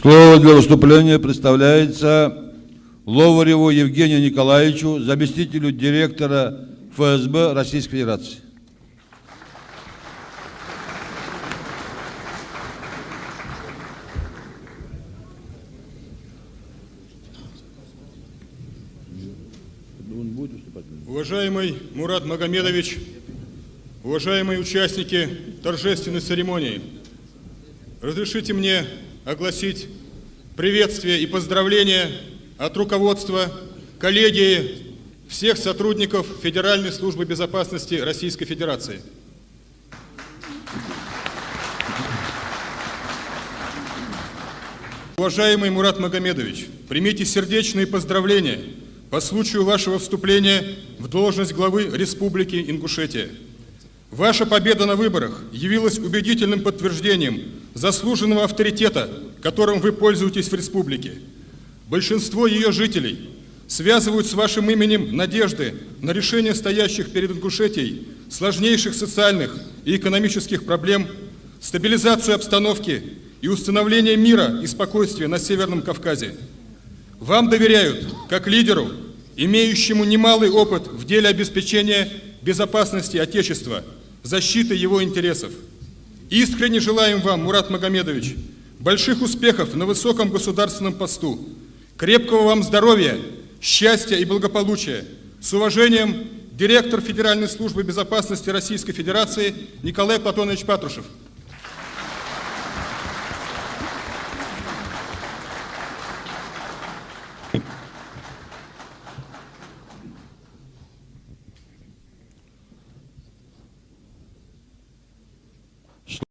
Слово для выступления представляется Ловареву Евгению Николаевичу, заместителю директора ФСБ Российской Федерации. Уважаемый Мурат Магомедович, уважаемые участники торжественной церемонии, разрешите мне огласить приветствие и поздравления от руководства, коллегии, всех сотрудников Федеральной службы безопасности Российской Федерации. Уважаемый Мурат Магомедович, примите сердечные поздравления по случаю вашего вступления в должность главы Республики Ингушетия. Ваша победа на выборах явилась убедительным подтверждением заслуженного авторитета, которым вы пользуетесь в республике. Большинство ее жителей связывают с вашим именем надежды на решение стоящих перед Ингушетией сложнейших социальных и экономических проблем, стабилизацию обстановки и установление мира и спокойствия на Северном Кавказе. Вам доверяют как лидеру, имеющему немалый опыт в деле обеспечения безопасности Отечества, защиты его интересов. Искренне желаем вам, Мурат Магомедович, больших успехов на высоком государственном посту, крепкого вам здоровья, счастья и благополучия. С уважением, директор Федеральной службы безопасности Российской Федерации Николай Платонович Патрушев.